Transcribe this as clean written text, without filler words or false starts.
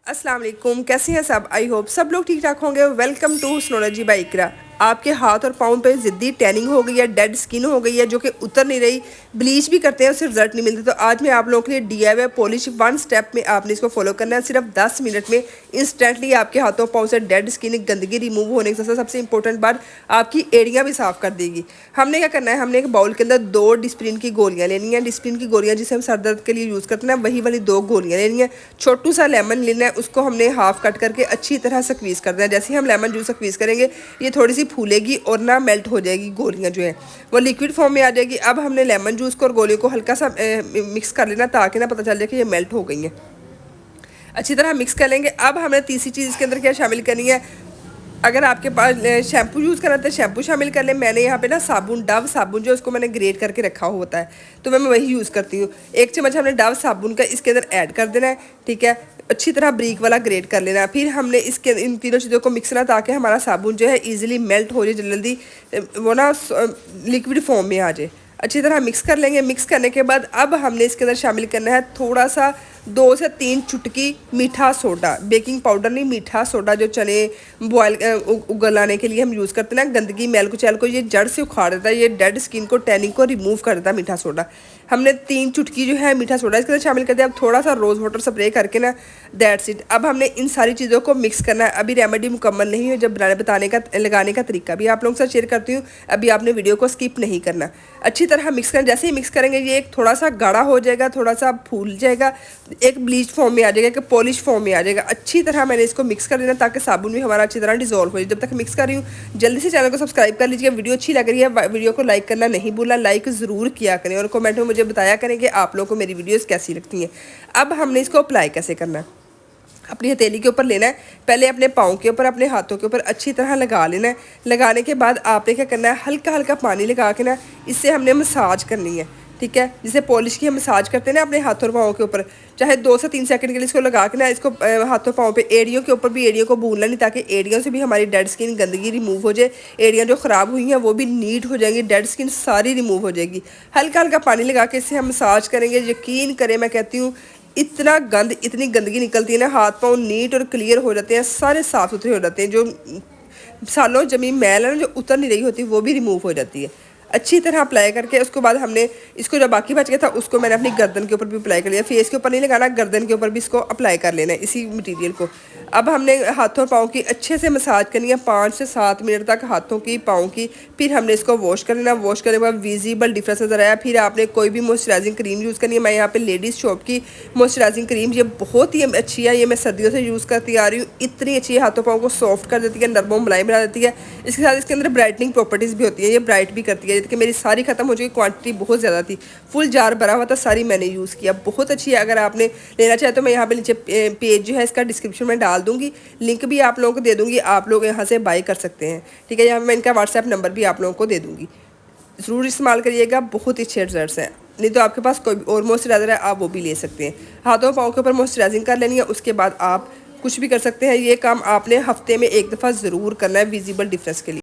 अस्सलाम वालेकुम, कैसे हैं सब। आई होप सब लोग ठीक ठाक होंगे। वेलकम टू स्नोलॉजी बाय इकरा। आपके हाथ और पाँव पे ज़िद्दी टैनिंग हो गई है, डेड स्किन हो गई है जो कि उतर नहीं रही, ब्लीच भी करते हैं उससे रिजल्ट नहीं मिलते, तो आज मैं आप लोगों के लिए DIY पॉलिश वन स्टेप में आपने इसको फॉलो करना है। सिर्फ 10 मिनट में इंस्टेंटली आपके हाथों पाँव से डेड स्किन गंदगी रिमूव होने के साथ सबसे इंपॉर्टेंट बात, आपकी एड़ियाँ भी साफ़ कर देगी। हमने क्या करना है, हमने एक बाउल के अंदर 2 डिस्प्रिन की गोलियाँ लेनी है। डिस्प्रिन की गोलियाँ जिसे हम सर दर्द के लिए यूज़ करते हैं, वही वाली 2 गोलियाँ लेनी है। छोटू सा लेमन लेना है, उसको हमने हाफ कट करके अच्छी तरह से स्क्वीज़ कर देना है। जैसे ही हम लेमन जूस स्क्वीज़ करेंगे ये थोड़ी सी फूलेगी और ना मेल्ट हो जाएगी, गोलियां जो है वो लिक्विड फॉर्म में आ जाएगी। अब हमने लेमन जूस को और गोलियों को हल्का सा मिक्स कर लेना ताकि ना पता चल जाए कि ये मेल्ट हो गई हैं। अच्छी तरह मिक्स कर लेंगे। अब हमने तीसरी चीज़ इसके अंदर क्या शामिल करनी है, अगर आपके पास शैम्पू यूज़ करना तो शैम्पू शामिल कर लें। मैंने यहाँ पे ना साबुन, डव साबुन जो उसको मैंने ग्रेट करके रखा हुआ होता है, तो मैं वही यूज़ करती हूँ। 1 चम्मच हमने डव साबुन का इसके अंदर ऐड कर देना है, ठीक है। अच्छी तरह ब्रीक वाला ग्रेट कर लेना है। फिर हमने इसके इन तीनों चीज़ों को मिक्स करना ताकि हमारा साबुन जो है ईजिली मेल्ट हो जाए, जल्दी वो ना लिक्विड फॉर्म में आ जाए। अच्छी तरह मिक्स कर लेंगे। मिक्स करने के बाद अब हमने इसके अंदर शामिल करना है थोड़ा सा 2 से 3 चुटकी मीठा सोडा, बेकिंग पाउडर नहीं, मीठा सोडा जो चने बॉयल उगलाने के लिए हम यूज़ करते हैं ना। गंदगी मैल कुचैल को ये जड़ से उखाड़ देता है, ये डेड स्किन को टैनिंग को रिमूव कर देता है मीठा सोडा। हमने 3 चुटकी जो है मीठा सोडा इसके अंदर शामिल कर दिया। अब थोड़ा सा रोज़ वाटर स्प्रे करके ना, दैट्स इट। अब हमने इन सारी चीज़ों को मिक्स करना है। अभी रेमेडी मुकम्मल नहीं है, जब बताने का लगाने का तरीका भी आप लोगों के साथ शेयर करती हूँ। अभी आपने वीडियो को स्किप नहीं करना। अच्छी तरह मिक्स करें। जैसे ही मिक्स करेंगे ये एक थोड़ा सा गाढ़ा हो जाएगा, थोड़ा सा फूल जाएगा, एक ब्लीच फॉर्म में आ जाएगा, एक पॉलिश फॉर्म में आ जाएगा। अच्छी तरह मैंने इसको मिक्स कर देना ताकि साबुन भी हमारा अच्छी तरह डिजोल्व हो जाए। जब तक मिक्स कर रही हूँ जल्दी से चैनल को सब्सक्राइब कर लीजिए। वीडियो अच्छी लग रही है वीडियो को लाइक करना नहीं भूलना, लाइक ज़रूर किया करें और कमेंट में मुझे बताया करें कि आप लोगों को मेरी वीडियोस कैसी लगती हैं। अब हमने इसको अप्लाई कैसे करना है, अपनी हथेली के ऊपर लेना है, पहले अपने पाँव के ऊपर, अपने हाथों के ऊपर अच्छी तरह लगा लेना है। लगाने के बाद आपने क्या करना है, हल्का हल्का पानी लगा के ना इससे हमने मसाज करनी है, ठीक है। जिसे पॉलिश की हम मसाज करते हैं ना अपने हाथों और पाँव के ऊपर, चाहे 2 से 3 सेकंड के लिए इसको लगा के ना इसको हाथों पाँव पे, एड़ियों के ऊपर भी एड़ियों को भूनना नहीं ताकि एड़ियों से भी हमारी डेड स्किन गंदगी रिमूव हो जाए। एड़ियाँ जो ख़राब हुई हैं वो भी नीट हो जाएंगी, डेड स्किन सारी रिमूव हो जाएगी। हल्का हल्का पानी लगा के इससे हम मसाज करेंगे। यकीन करें मैं कहती हूँ इतना इतनी गंदगी निकलती है ना, हाथ पाँव नीट और क्लियर हो जाते हैं, सारे साफ़ सुथरे हो जाते हैं। जो सालों जमी मैल है ना जो उतर नहीं रही होती वो भी रिमूव हो जाती है। अच्छी तरह अप्लाई करके उसके बाद हमने इसको जो बाकी बच गया था उसको मैंने अपनी गर्दन के ऊपर भी अप्लाई कर लिया। फेस के ऊपर नहीं लगाना, गर्दन के ऊपर भी इसको अप्लाई कर लेना है इसी मटेरियल को। अब हमने हाथों और पाँव की अच्छे से मसाज करनी है 5 से 7 मिनट तक, हाथों की पाँव की। फिर हमने इसको वॉश कर लेना। वॉश करने के बाद विजिबल डिफरेंस नजर आया। फिर आपने कोई भी मॉइस्चराइजिंग क्रीम यूज़ करनी है। मैं यहाँ पे लेडीज़ शॉप की मॉइस्चराइजिंग क्रीम, ये बहुत ही अच्छी है, ये मैं सर्दियों से यूज़ करती आ रही हूँ। इतनी अच्छी है, हाथों पाँव को सॉफ्ट कर देती है, नरम मुलायम बना देती है। इसके साथ इसके अंदर ब्राइटनिंग प्रॉपर्टीज़ भी होती है, ये ब्राइट भी करती है। कि मेरी सारी खत्म हो चुकी, क्वांटिटी बहुत ज़्यादा थी, फुल जार भरा हुआ था, सारी मैंने यूज़ किया। बहुत अच्छी है, अगर आपने लेना चाहे तो मैं यहाँ पे नीचे पेज जो है इसका डिस्क्रिप्शन में डाल दूँगी, लिंक भी आप लोगों को दे दूँगी, आप लोग यहाँ से बाय कर सकते हैं, ठीक है। यहाँ मैं इनका व्हाट्सएप नंबर भी आप लोगों को दे दूँगी। ज़रूर इस्तेमाल करिएगा, बहुत ही अच्छे रिजल्ट्स हैं। नहीं तो आपके पास कोई और मॉइस्चराइज़र है आप वो भी ले सकते हैं। हाथों पाँव के ऊपर मॉइस्चराइजिंग कर लेनी है, उसके बाद आप कुछ भी कर सकते हैं। ये काम आपने हफ्ते में 1 दफ़ा ज़रूर करना है विजिबल डिफरेंस के लिए।